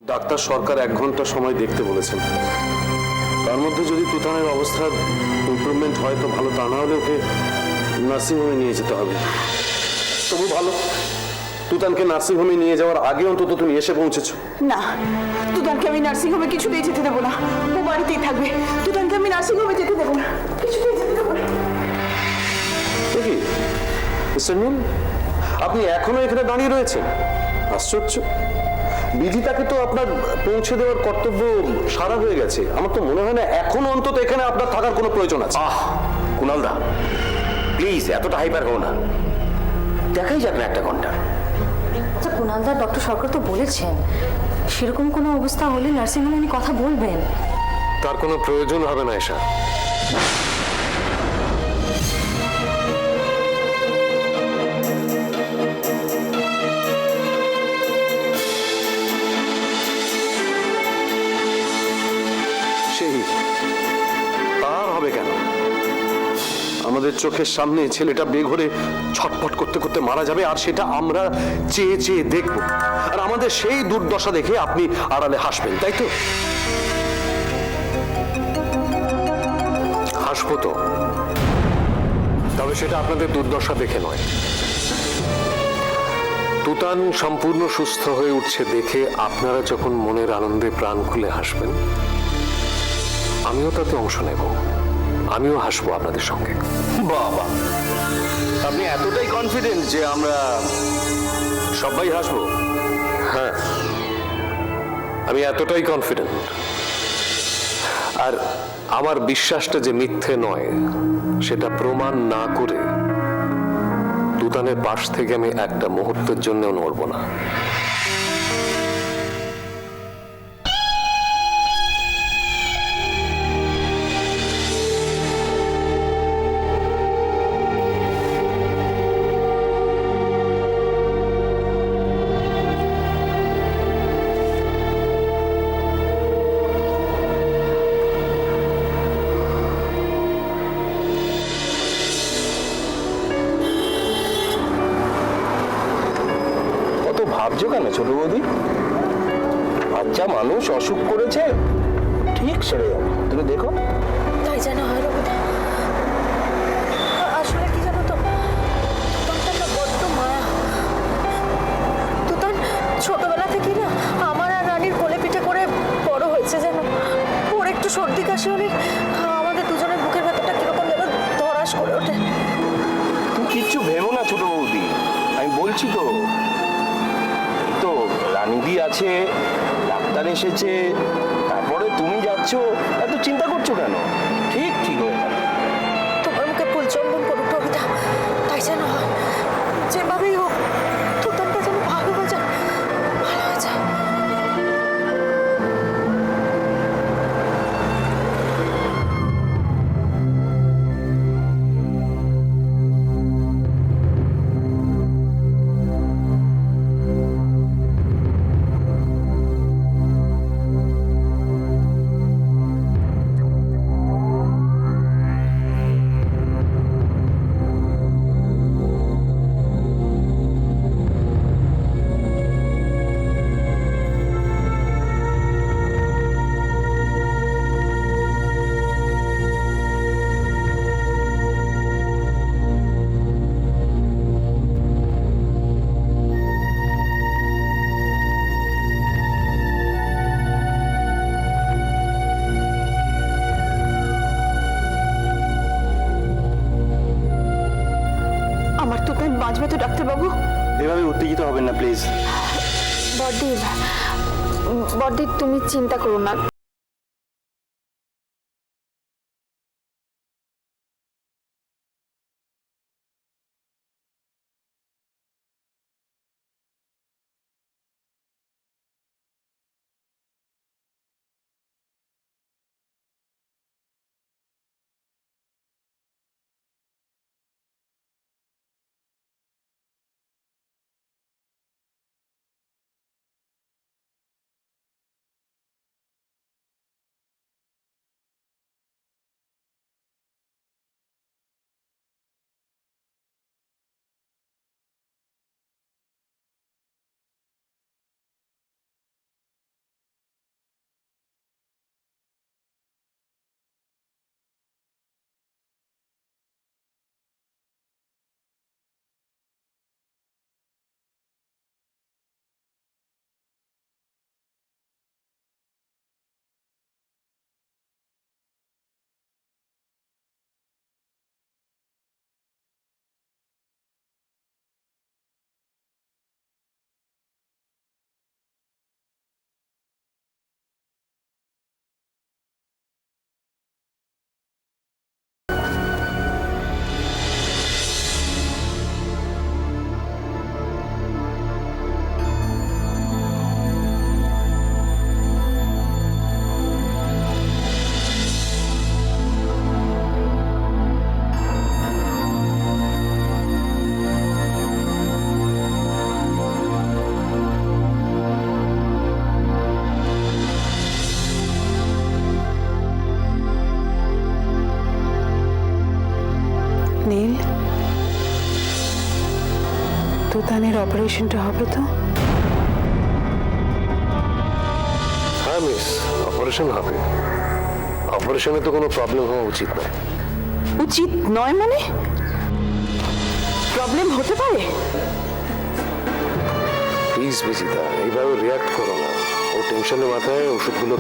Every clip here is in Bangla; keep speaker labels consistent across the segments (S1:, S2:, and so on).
S1: ডাক্তার সরকার 1 ঘন্টা সময় দেখতে বলেছেন। তার মধ্যে যদি তুতানের অবস্থার ইমপ্রুভমেন্ট হয় তো ভালো, তা না হলে ওকে নার্সিংহোমে নিয়ে যেতে হবে। তবু ভালো, তুতানকে নার্সিংহোমে নিয়ে যাওয়ার আগে অন্তত তুমি এসে পৌঁছেছো।
S2: না, তুতানকে আমি নার্সিংহোমে কিছুতেই যেতে দেবো না। ও বাড়িতেই থাকবে। তুতানকে আমি নার্সিংহোমে যেতে দেবো না, কিছুতেই যেতে দেবো না।
S1: দেখি মিস্টার নীল, আপনি এখনো এখানে দাঁড়িয়ে রয়েছেন, আশ্চর্য। বিধিতাকে তো আপনার পৌঁছে দেওয়ার কর্তব্য সারা হয়ে গেছে। আমার তো মনে হয় না এখন অন্তত এখানে আপনার থাকার কোনো প্রয়োজন আছে।
S3: কুণালদা, প্লিজ এতটা হাইপার হও না, দেখাই যাক না 1 ঘন্টা।
S4: আচ্ছা কুণালদা, ডক্টর সরকার তো বলেছেন সেরকম কোনো অবস্থা হলে নার্সিংহোমে উনি কথা বলবেন।
S5: তার কোনো প্রয়োজন হবে না এসা।
S1: সেই তার হবে কেন? আমাদের চোখের সামনে ছেলেটা বেঘরে ছটফট করতে করতে মারা যাবে, আর সেটা আমরা চেয়ে চেয়ে দেখব। আর আমাদের সেই দুর্দশা দেখে আপনি আড়ালে হাসবেন, তাই তো?
S5: হাসবো তো, তবে সেটা আপনাদের দুর্দশা দেখে নয়। তুতান সম্পূর্ণ সুস্থ হয়ে উঠছে দেখে আপনারা যখন মনের আনন্দে প্রাণ খুলে হাসবেন, আমিও তাতে অংশ নেব। আমিও হাসবো আপনাদের সঙ্গে।
S3: বাবা, আপনি এতটাই কনফিডেন্ট যে আমরা সবাই হাসবো?
S5: হ্যাঁ, আমি এতটাই কনফিডেন্ট। আর আমার বিশ্বাসটা যে মিথ্যে নয় সেটা প্রমাণ না করে তুতানের পাশ থেকে আমি একটা মুহূর্তের জন্যও নড়ব না।
S3: কত ভাবছো কেন ছোট বৌদি? বাচ্চা মানুষ অসুখ করেছে, ঠিক সেরে যাবে, তুমি দেখো।
S4: তাই যেন হয় রবিদা। আসলে কি জানো তো, তুতানটার না বড্ড মায়া। তুতান ছোটবেলা থেকেই না আমার আর রানীর কোলে পিঠে করে বড় হয়েছে যেন। ওর একটু সর্দি কাশি হলে আমাদের দুজনের বুকের ভেতরটা কিরকম যেন ধরাস করে ওঠে।
S3: তুমি কিচ্ছু ভেবো না ছোট বৌদি, আমি বলছি তো। এই তো রানীদি আছে, ডাক্তার এসেছে, তারপরে তুমি যাচ্ছ, এত চিন্তা করছো কেন? ঠিক ঠিক হয়ে যাবে।
S4: তোমার মুখে ফুল চন্দন পড়ুক রবিদা, তাই যেন হয়। যেভাবেই হোক তুতানটা যেন ভালো হয়ে যায়, ভালো হয়ে যায়।
S2: আমার তুতান বাঁচবে তো ডাক্তারবাবু?
S3: এভাবে উত্তেজিত হবেন না প্লিজ।
S6: বড়দি, বড়দি তুমি চিন্তা করো না।
S2: তুতানের অপারেশনটা হবে তো?
S5: হ্যাঁ মিস, অপারেশন হবে। অপারেশনে তো কোনো প্রবলেম হওয়া উচিত নয়।
S2: উচিত নয় মানে? প্রবলেম হতে পারে।
S5: প্লিজ বিজিতা, এইভাবে রিয়াক্ট করো না। ও টেনশনের মাথায় ওষুধগুলো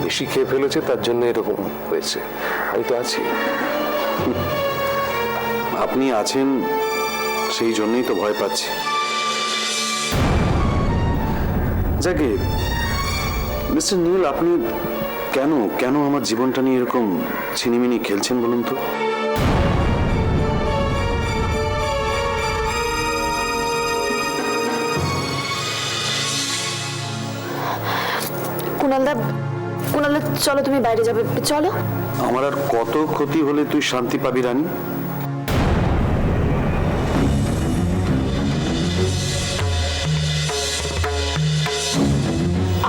S5: বেশি খেয়ে ফেলেছে, তার জন্য এরকম হয়েছে। আমি তো আছি।
S1: আপনি আছেন, সেই জন্যই তো ভয় পাচ্ছি। যাকে মিস্টার নীল, আপনি কেন কেন আমার জীবনটা নিয়ে এরকম ছিনিমিনি খেলছেন বলুন তো?
S6: কুণালদা, কুণালদা চলো, তুমি বাইরে যাবে, চলো।
S1: আমার আর কত ক্ষতি হলে তুই শান্তি পাবি রানী?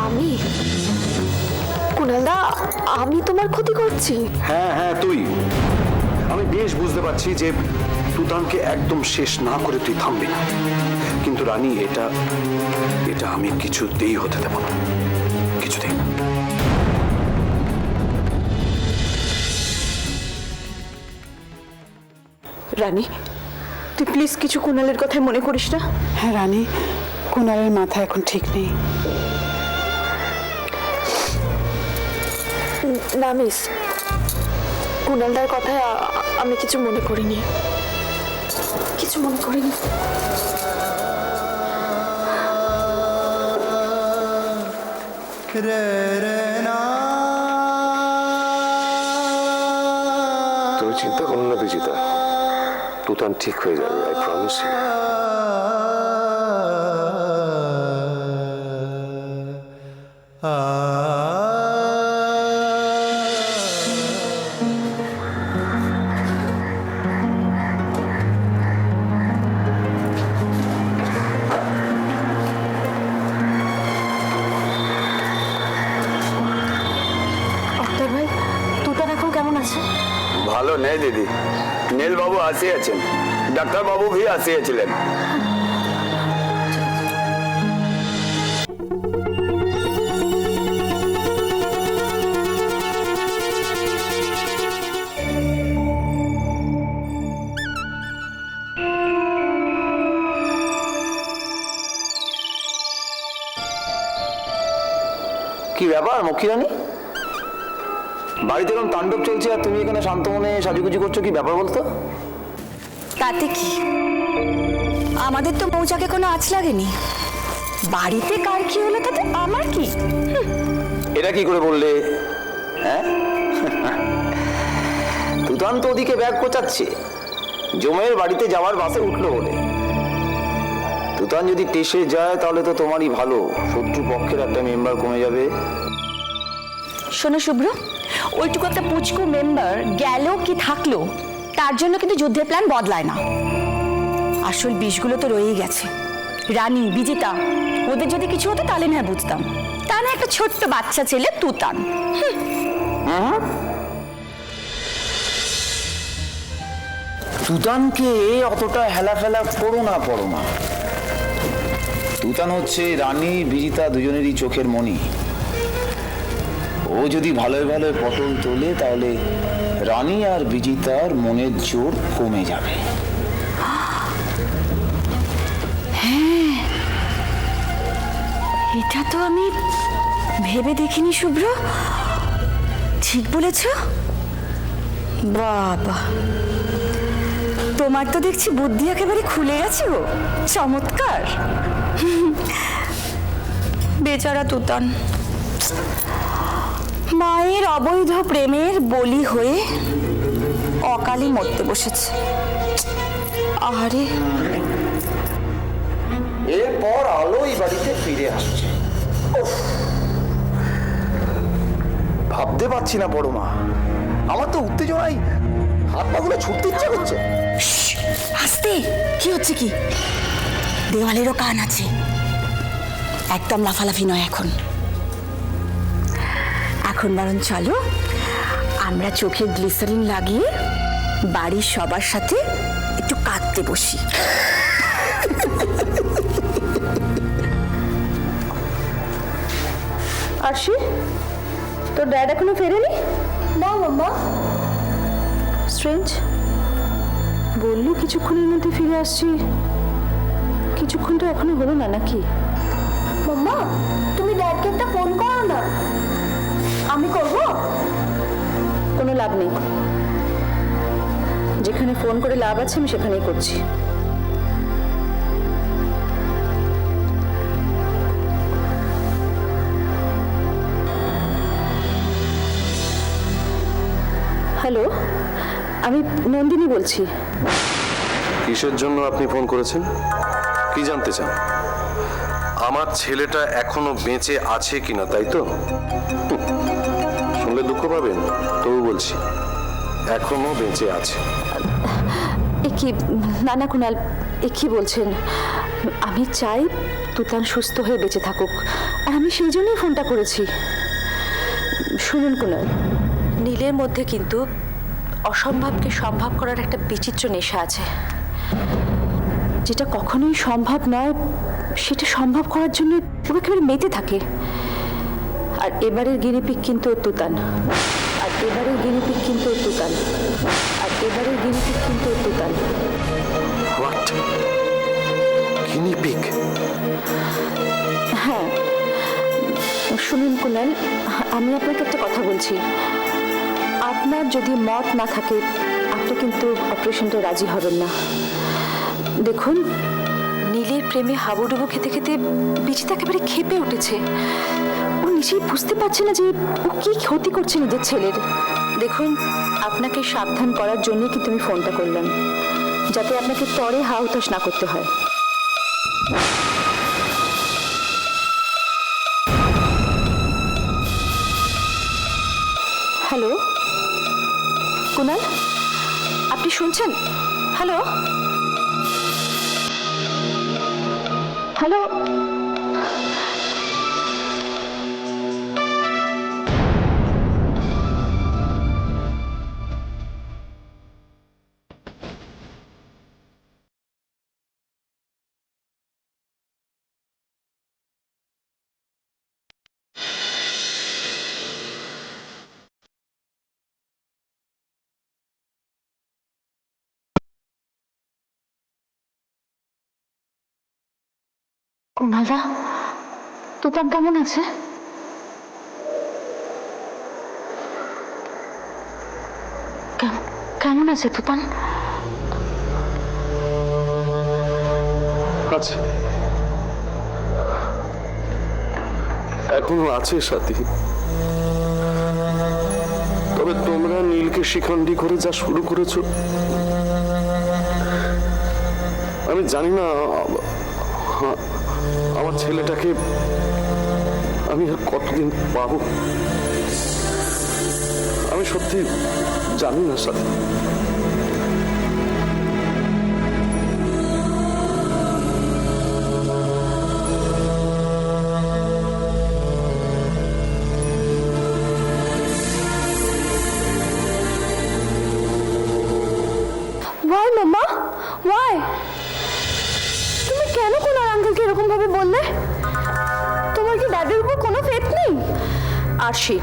S6: আমি? কুণালদা, আমি তোমার ক্ষতি করছি?
S1: হ্যাঁ হ্যাঁ তুই। আমি বেশ বুঝতে পারছি যে তুতানকে একদম শেষ না করে তুই থামবি না, কিন্তু রানী এটা এটা আমি কিছুতেই হতে দেব না, কিছুতেই না।
S2: রানী, তুই প্লিজ কিছু কুণালের কথাই মনে করিস না।
S7: হ্যাঁ রানী, কুণালের মাথা এখন ঠিক নেই।
S6: না মিস, কুণালদার কথায় আমি কিছু মনে করিনি, কিছু মনে করিনি।
S5: তুমি চিন্তা করো না বিজিতা, তুতান ঠিক হয়ে যাবে, আই প্রমিস ইউ।
S4: ডাক্তার ভাই, তুতান এখন কেমন আছে?
S3: ভালো নেই দিদি, নীল বাবু আসে আছেন, ডাক্তার বাবু ভি আসিয়েছিলেন। কি ব্যাপার মক্ষিরানী, বাড়িতে এরকম তাণ্ডব চলছে আর তুমি এখানে শান্ত মনে সাজুগুজু করছো, কি ব্যাপার বলতো?
S8: তাতে কি, আমাদের তো মৌচাকে কোনো আঁচ লাগেনি। বাড়িতে কার কি হলো তাতে আমার কি?
S3: এটা কি করে বললে? হ্যাঁ, তুতান তো ওদিকে ব্যাগ কোচাচ্ছে, জমের বাড়িতে যাওয়ার বাসে উঠলো বলে। তুতান যদি টেসে যায় তাহলে তো তোমারই ভালো, শত্রু পক্ষের একটা মেম্বার কমে যাবে।
S8: শোনো শুভ্র, ওইটুকু একটা পুচকু মেম্বার গেল কি থাকলো, তার জন্য কিন্তু যুদ্ধের প্ল্যান বদলায় না। আসল বিষগুলো তো রয়েই গেছে। রানী, বিজিতা, ওদের যদি কিছু হতো তাহলে না বুঝতাম, তা না একটা ছোট্ট বাচ্চা ছেলে তুতান।
S3: তুতানকে অতটা হেলাফেলা করো না পরমা। তুতান হচ্ছে রানী বিজিতা দুজনেরই চোখের মণি। ও যদি ভালোই ভালোই পটল তোলে তাহলে রানী আর বিজিতার মনের জোর কমে যাবে।
S8: এটা তো আমি ভেবে দেখিনি শুভ্র, ঠিক বলেছ। বাবা, তোমার তো দেখছি বুদ্ধি একেবারে খুলে গেছে গো, চমৎকার। বেচারা তুতান মায়ের অবৈধ প্রেমের বলি হয়ে অকালে মরতে বসেছে। আরে,
S3: এরপর আলো এই বাড়িতে ফিরে আসছে। ভাবতে পারছি না বড়মা, আমার তো উত্তেজনায় হাত পাগুলো ছুটতে ইচ্ছা করছে।
S8: আস্তে, কি হচ্ছে কি? দেওয়ালেরও কান আছে, একদম লাফালাফি নয় এখন। এখন বরং চলো আমরা চোখে গ্লিসারিন লাগিয়ে বাড়ির সবার সাথে একটু কাঁদতে বসি।
S4: আরশি, তোর ড্যাড এখনো ফেরেনি? না মাম্মা। স্ট্রেঞ্জ, বললি কিছুক্ষণের মধ্যে ফিরে আসছি, কিছুক্ষণ তো এখনো হলো না নাকি? মাম্মা, তুমি ড্যাডকে একটা ফোন করো না। আমি করব? কোনো লাভ নেই, যেখানে ফোন করে লাভ আছে আমি সেখানেই করছি। হ্যালো, আমি নন্দিনী বলছি।
S1: কিসের জন্য আপনি ফোন করেছেন? কি জানতে চান? আমার ছেলেটা এখনো বেঁচে আছে কিনা, তাই তো? শুনলে দুঃখ পাবেন, তবু বলছি এখনো বেঁচে আছে।
S4: এ কি নানা কুনাল, এ কি বলছেন? আমি চাই তুতান সুস্থ হয়ে বেঁচে থাকুক, আর আমি সেই জন্যই ফোনটা করেছি। শুনুন কুনাল, নীলের মধ্যে কিন্তু অসম্ভবকে সম্ভব করার একটা বিচিত্র নেশা আছে। যেটা কখনোই সম্ভব নয় সেটা সম্ভব করার জন্য পুরো একেবারে মেতে থাকে। আর এবারের গিনিপিক কিন্তু তুতান, আর এবারের গিনিপিক কিন্তু তুতান, আর এবারের গিনিপিক কিন্তু তুতান।
S1: হোয়াট? গিনিপিগ?
S4: হ্যাঁ, শুনুন কুনাল, আমি আপনাকে একটা কথা বলছি। আপনার যদি মত না থাকে আপনি কিন্তু অপারেশনটা রাজি হবেন না। দেখুন, নীলের প্রেমে হাবুডুবু খেতে খেতে বিচিতা একেবারে ক্ষেপে উঠেছে। ও নিজেই বুঝতে পারছে না যে ও কি ক্ষতি করছে নিজের ছেলের। দেখুন, আপনাকে সাবধান করার জন্যই কিন্তু আমি ফোনটা করলাম, যাতে আপনাকে তরে হা হুতাশ না করতে হয়। হ্যালো কুনাল, আপনি শুনছেন? হ্যালো হ্যালো, কুনালদা, তুতান কেমন আছে? কেমন আছে তুতান?
S1: আছে, এখনো আছে সাথী। তবে তোমরা নীলকে শিখণ্ডী করে যা শুরু করেছো, আমি জানি না আমার ছেলেটাকে আমি আর কতদিন পাবো। আমি সত্যি জানি না সাথী।
S4: Why, Mama? Why? তুমি কেন কুনাল আঙ্কেলকে এরকম ভাবে বললে? তোমার কি ড্যাডির উপর কোনো ফেথ নেই? আরশি,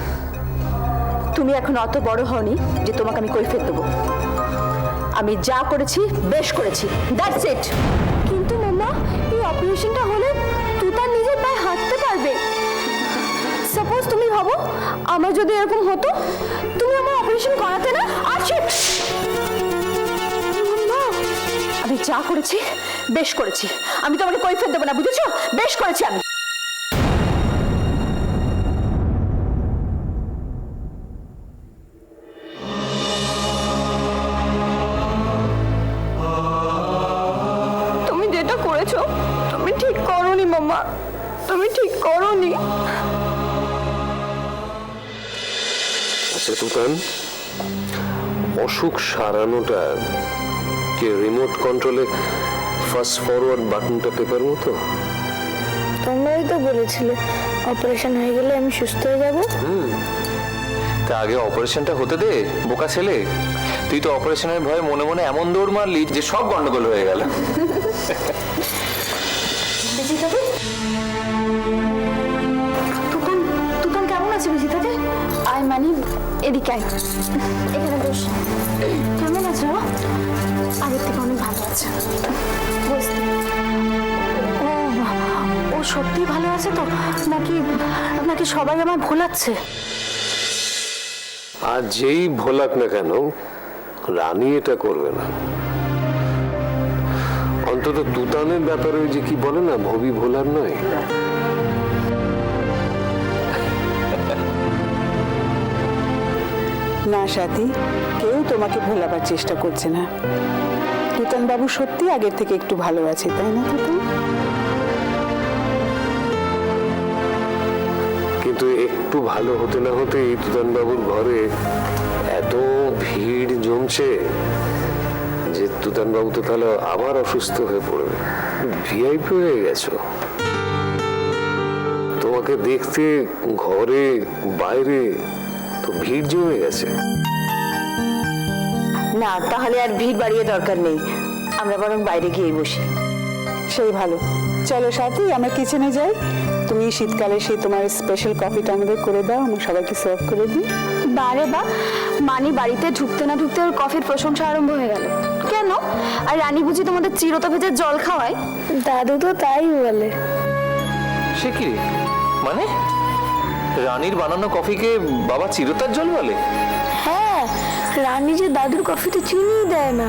S4: তুমি এখন অত বড় হওনি যে তোমাকে আমি কৈফিয়ত দেবো। আমি যা করেছি বেশ করেছি, দ্যাটস ইট। কিন্তু মাম্মা, এই অপারেশনটা হলে তুতান নিজের পায়ে হাঁটতে পারবে। সাপোজ তুমি ভাবো আমার যদি এরকম হতো, তুমি আমার অপারেশন করাতে না? আরশি, আমি যা করেছি বেশ করেছি, আমি তোমাকে কৈফিয়ত দেবো না, বুঝেছো? বেশ করেছি আমি। তুমি যেটা করেছো তুমি ঠিক করোনি মাম্মা, তুমি ঠিক করোনি।
S5: আচ্ছা তুতান, অসুখ সারানোটা কে রিমোট কন্ট্রোলে ফাস্ট ফরওয়ার্ড বাটনটা টেপার মতো?
S6: তোমরাই তো বলেছিলে অপারেশন হয়ে গেলে আমি সুস্থ হয়ে যাব।
S3: তা আগে অপারেশনটা হতে দে, বোকা ছেলে। তুই তো অপারেশনের ভয়ে মনে মনে এমন দৌড় মারলি যে সব গন্ডগোল হয়ে গেল।
S4: তুতান, কাছে বেশি থাকে। আয় মানি, এদিকে আয়, এখানে বস। কেমন আছো? আগের থেকে অনেক ভালো আছে। বসতে। ও সত্যি ভালো আছে তো, নাকি নাকি সবাই আমায় ভোলাচ্ছে?
S5: আর যেই ভোলাক না কেন, রানী এটা করবে না। অন্তত তুতানের ব্যাপারে ওই যে কি বলে না, ভবি ভোলার নয়।
S7: না সাথী, কেউ তোমাকে ভোলাবার চেষ্টা করছে না। তুতান বাবু সত্যি আগের থেকে একটু ভালো আছে, তাই না তুতান?
S5: কিন্তু একটু ভালো হতে না হতেই তুতান বাবুর ঘরে এত ভিড় জমছে যে তুতান বাবু তো তাহলে আবার অসুস্থ হয়ে পড়বে। ভিআইপি হয়ে গেছো, তোমাকে দেখতে ঘরে বাইরে তো ভিড় জমে গেছে।
S2: না, তাহলে আর ভিড় বাড়িয়ে দরকার নেই, আমরা বরং বাইরে গিয়ে বসি।
S7: সেই ভালো। চলো সাথী, আমরা কিচেনে যাই। তুমি শীতকালে সেই তোমার স্পেশাল কফিটা আমাদের করে দাও, আমরা সবাইকে সার্ভ করে দিই।
S4: বারে বা, মানি বাড়িতে ঢুকতে না ঢুকতে ওর কফির প্রশংসা আরম্ভ হয়ে গেল। কেন? আর রানী বুঝি তোমাদের চিরতা ভেজে জল খাওয়ায়?
S6: দাদু তো তাই বলে।
S3: সে কি রে? মানে রানীর বানানো কফিকে বাবা চিরতার জল বলে?
S6: হ্যাঁ, রানী যে দাদুর কফিতে চিনি দেয় না,